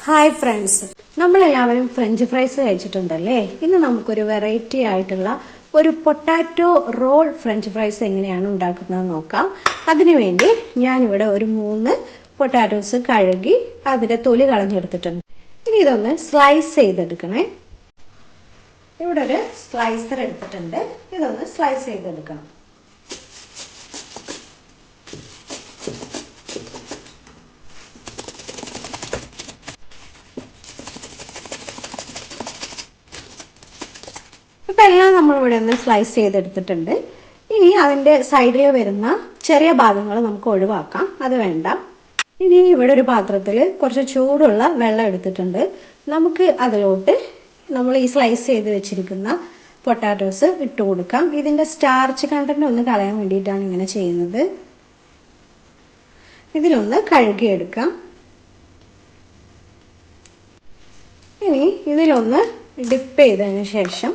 Hi friends, നമ്മളെല്ലാവരും French fries കഴിച്ചിട്ടുണ്ടല്ലേ. ഇന്ന് നമുക്കൊരു വെറൈറ്റി ആയിട്ടുള്ള ഒരു പൊട്ടാറ്റോ റോൾ ഫ്രഞ്ച് ഫ്രൈസ് എങ്ങനെയാണ് ഉണ്ടാക്കുന്നത് നോക്കാം. അതിനുവേണ്ടി ഞാനിവിടെ ഒരു 3 പൊട്ടാറ്റോസ് കഴുകി അതിൻ്റെ തൊലി കളഞ്ഞെടുത്തിട്ടുണ്ട്. ഇനി ഇതൊന്ന് സ്ലൈസ് ചെയ്തെടുക്കണേ. ഇവിടെ ഒരു സ്ലൈസർ എടുത്തിട്ടുണ്ട്. ഇതൊന്ന് സ്ലൈസ് ചെയ്തെടുക്കണം. ഇപ്പം എല്ലാം നമ്മളിവിടെ ഒന്ന് സ്ലൈസ് ചെയ്തെടുത്തിട്ടുണ്ട്. ഇനി അതിൻ്റെ സൈഡിൽ വരുന്ന ചെറിയ ഭാഗങ്ങൾ നമുക്ക് ഒഴിവാക്കാം, അത് വേണ്ട. ഇനി ഇവിടെ ഒരു പാത്രത്തിൽ കുറച്ച് ചൂടുള്ള വെള്ളം എടുത്തിട്ടുണ്ട്. നമുക്ക് അതിലോട്ട് നമ്മൾ ഈ സ്ലൈസ് ചെയ്ത് വെച്ചിരിക്കുന്ന പൊട്ടാറ്റോസ് ഇട്ട് കൊടുക്കാം. ഇതിൻ്റെ സ്റ്റാർച്ച് കണ്ടന്റ് ഒന്ന് കളയാൻ വേണ്ടിയിട്ടാണ് ഇങ്ങനെ ചെയ്യുന്നത്. ഇതിലൊന്ന് കഴുകിയെടുക്കാം. ഇനി ഇതിലൊന്ന് ഡിപ്പ് ചെയ്തതിന് ശേഷം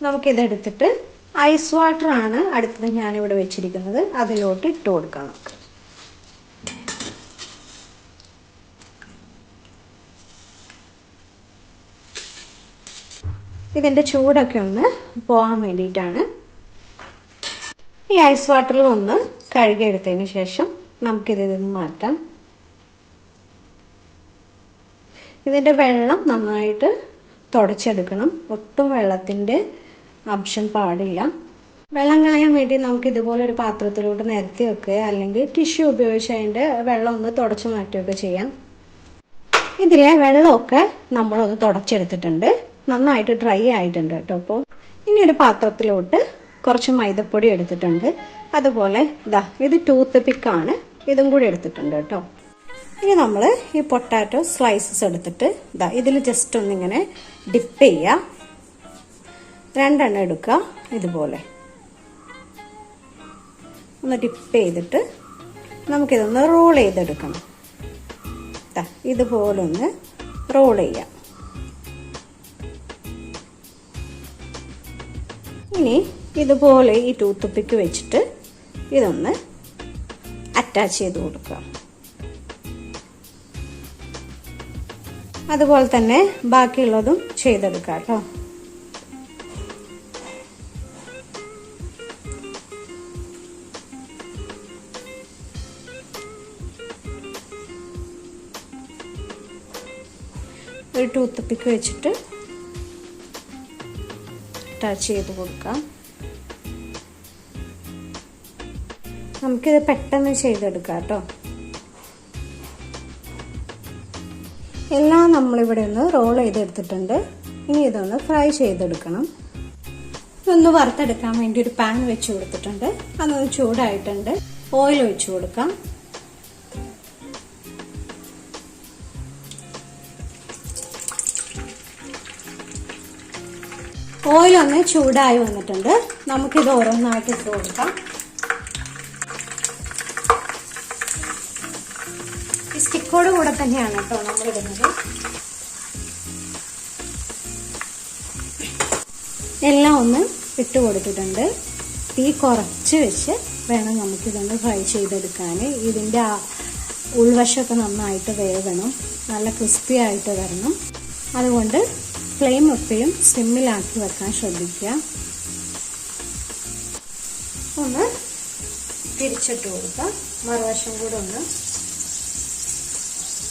നമുക്കിതെടുത്തിട്ട് ഐസ് വാട്ടറാണ് അടുത്തത് ഞാനിവിടെ വെച്ചിരിക്കുന്നത്, അതിലോട്ട് ഇട്ട് കൊടുക്കാം. നമുക്ക് ഇതിൻ്റെ ചൂടൊക്കെ ഒന്ന് പോകാൻ വേണ്ടിയിട്ടാണ്. ഈ ഐസ് വാട്ടറിൽ ഒന്ന് കഴുകിയെടുത്തതിന് ശേഷം നമുക്കിതിൽ നിന്ന് മാറ്റാം. ഇതിൻ്റെ വെള്ളം നന്നായിട്ട് തുടച്ചെടുക്കണം. ഒട്ടും വെള്ളത്തിൻ്റെ അംശം പാടില്ല. വെള്ളം കളയാൻ വേണ്ടി നമുക്ക് ഇതുപോലെ ഒരു പാത്രത്തിലോട്ട് നിരത്തി വെക്കുക, അല്ലെങ്കിൽ ടിഷ്യൂ ഉപയോഗിച്ച് അതിൻ്റെ വെള്ളം ഒന്ന് തുടച്ച് മാറ്റുകയൊക്കെ ചെയ്യാം. ഇതിലെ വെള്ളമൊക്കെ നമ്മളൊന്ന് തുടച്ചെടുത്തിട്ടുണ്ട്. നന്നായിട്ട് ഡ്രൈ ആയിട്ടുണ്ട് കേട്ടോ. അപ്പോൾ ഇനി ഒരു പാത്രത്തിലോട്ട് കുറച്ച് മൈദപ്പൊടി എടുത്തിട്ടുണ്ട്. അതുപോലെ ഇത് ടൂത്ത് പിക്കാണ്, ഇതും കൂടി എടുത്തിട്ടുണ്ട് കേട്ടോ. ഇനി നമ്മൾ ഈ പൊട്ടാറ്റോ സ്ലൈസസ് എടുത്തിട്ട് ഇതിൽ ജസ്റ്റ് ഒന്നിങ്ങനെ ഡിപ്പ് ചെയ്യുക. 2 എണ്ണം എടുക്കുക. ഇതുപോലെ ഒന്ന് ഡിപ്പ് ചെയ്തിട്ട് നമുക്കിതൊന്ന് റോൾ ചെയ്തെടുക്കണം. ഇതുപോലെ ഒന്ന് റോൾ ചെയ്യാം. ഇനി ഇതുപോലെ ഈ ടൂത്ത് പിക്ക് വെച്ചിട്ട് ഇതൊന്ന് അറ്റാച്ച് ചെയ്ത് കൊടുക്കുക. അതുപോലെ തന്നെ ബാക്കിയുള്ളതും ചെയ്തെടുക്കാം കേട്ടോ. ഒരു ടൂത്ത് പിക്ക് വെച്ചിട്ട് ടച്ച് ചെയ്ത് കൊടുക്കാം. നമുക്കിത് പെട്ടെന്ന് ചെയ്തെടുക്കാം കേട്ടോ. എല്ലാം നമ്മളിവിടെ ഒന്ന് റോൾ ചെയ്തെടുത്തിട്ടുണ്ട്. ഇനി ഇതൊന്ന് ഫ്രൈ ചെയ്തെടുക്കണം. ഇതൊന്ന് വറുത്തെടുക്കാൻ വേണ്ടി ഒരു പാൻ വെച്ച് കൊടുത്തിട്ടുണ്ട്. അതൊന്ന് ചൂടായിട്ടുണ്ട്. ഓയിൽ ഒഴിച്ചു കൊടുക്കാം. ഓയിലൊന്ന് ചൂടായി വന്നിട്ടുണ്ട്. നമുക്കിത് ഓരോന്നായിട്ട് ഇട്ട് കൊടുക്കാം. ഈ സ്റ്റിക്കോട് കൂടെ തന്നെയാണ് കേട്ടോ നമ്മളിടുന്നത്. എല്ലാം ഒന്ന് ഇട്ട് കൊടുത്തിട്ടുണ്ട്. തീ കുറച്ച് വെച്ച് വേണം നമുക്കിതൊന്ന് ഫ്രൈ ചെയ്തെടുക്കാൻ. ഇതിൻ്റെ ഉൾവശമൊക്കെ നന്നായിട്ട് വേകണം, നല്ല ക്രിസ്പി ആയിട്ട് വരണം. അതുകൊണ്ട് ഫ്ലെയിം എപ്പോഴും സിമ്മിലാക്കി വെക്കാൻ ശ്രദ്ധിക്കുക. ഒന്ന് തിരിച്ചിട്ട് കൊടുക്കുക. മറുവശം കൂടെ ഒന്ന്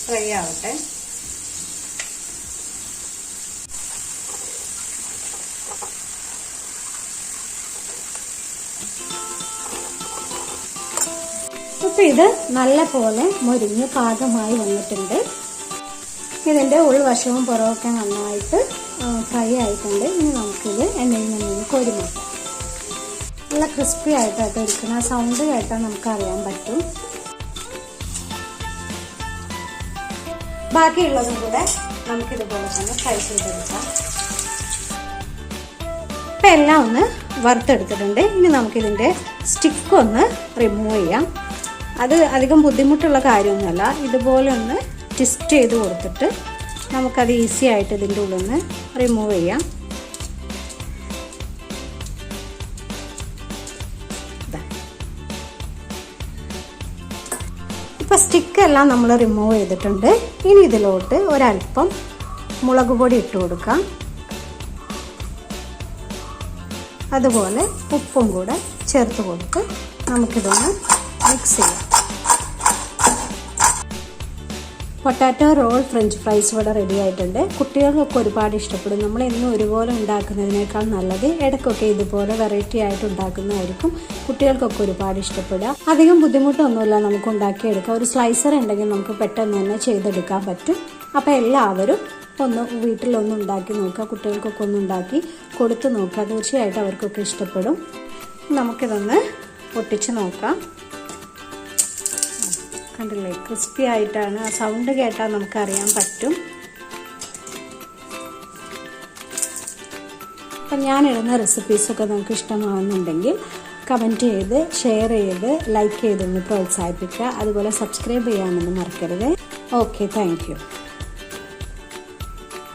ഫ്രൈ ആവട്ടെ. ഇപ്പൊ ഇത് നല്ല പോലെ മൊരിഞ്ഞ് പാകമായി വന്നിട്ടുണ്ട്. ഇതിൻ്റെ ഉൾവശവും പുറമൊക്കെ നന്നായിട്ട് ഫ്രൈ ആയിട്ടുണ്ട്. ഇനി നമുക്കിത് എണ്ണയിൽ നിന്ന് കോരി മാറ്റാം. നല്ല ക്രിസ്പി ആയിട്ടായിട്ട് ഇരിക്കുന്ന സൗണ്ട് കേട്ടാൽ നമുക്കറിയാൻ പറ്റും. ബാക്കിയുള്ളതും കൂടെ നമുക്കിതുപോലെ തന്നെ ഫ്രൈ ചെയ്തെടുക്കാം. ഇപ്പം എല്ലാം ഒന്ന് വറുത്തെടുത്തിട്ടുണ്ട്. ഇനി നമുക്കിതിൻ്റെ സ്റ്റിക്ക് ഒന്ന് റിമൂവ് ചെയ്യാം. അത് അധികം ബുദ്ധിമുട്ടുള്ള കാര്യമൊന്നുമല്ല. ഇതുപോലെ ഒന്ന് ട്വിസ്റ്റ് ചെയ്ത് കൊടുത്തിട്ട് നമുക്കത് ഈസി ആയിട്ട് ഇതിൻ്റെ ഉള്ളിൽ നിന്ന് റിമൂവ് ചെയ്യാം. അപ്പോൾ സ്റ്റിക്കെല്ലാം നമ്മൾ റിമൂവ് ചെയ്തിട്ടുണ്ട്. ഇനി ഇതിലോട്ട് ഒരല്പം മുളക് പൊടി ഇട്ട് കൊടുക്കാം. അതുപോലെ ഉപ്പും കൂടെ ചേർത്ത് കൊടുത്ത് നമുക്കിതൊന്ന് മിക്സ് ചെയ്യാം. പൊട്ടാറ്റോ റോൾ ഫ്രഞ്ച് ഫ്രൈസ് ഇവിടെ റെഡി ആയിട്ടുണ്ട്. കുട്ടികൾക്കൊക്കെ ഒരുപാട് ഇഷ്ടപ്പെടും. നമ്മൾ എന്നും ഒരുപോലെ ഉണ്ടാക്കുന്നതിനേക്കാൾ നല്ലത് ഇടയ്ക്കൊക്കെ ഇതുപോലെ വെറൈറ്റി ആയിട്ട് ഉണ്ടാക്കുന്നതായിരിക്കും കുട്ടികൾക്കൊക്കെ ഒരുപാട് ഇഷ്ടപ്പെടുക. അധികം ബുദ്ധിമുട്ടൊന്നുമില്ല, നമുക്ക് ഉണ്ടാക്കിയെടുക്കാം. ഒരു സ്ലൈസർ ഉണ്ടെങ്കിൽ നമുക്ക് പെട്ടെന്ന് തന്നെ ചെയ്തെടുക്കാൻ പറ്റും. അപ്പോൾ എല്ലാവരും വീട്ടിലൊന്ന് ഉണ്ടാക്കി നോക്കുക, കുട്ടികൾക്കൊക്കെ ഒന്ന് ഉണ്ടാക്കി കൊടുത്ത് നോക്കുക. തീർച്ചയായിട്ടും അവർക്കൊക്കെ ഇഷ്ടപ്പെടും. നമുക്കിതൊന്ന് പൊട്ടിച്ച് നോക്കാം. കണ്ടില്ലേ, ക്രിസ്പി ആയിട്ടാണ്. ആ സൗണ്ട് കേട്ടാൽ നമുക്കറിയാൻ പറ്റും. അപ്പം ഞാനിടുന്ന റെസിപ്പീസൊക്കെ നിങ്ങൾക്ക് ഇഷ്ടമാകുന്നുണ്ടെങ്കിൽ കമൻറ്റ് ചെയ്ത് ഷെയർ ചെയ്ത് ലൈക്ക് ചെയ്തൊന്ന് പ്രോത്സാഹിപ്പിക്കുക. അതുപോലെ സബ്സ്ക്രൈബ് ചെയ്യാനൊന്നും മറക്കരുത്. Okay, thank you.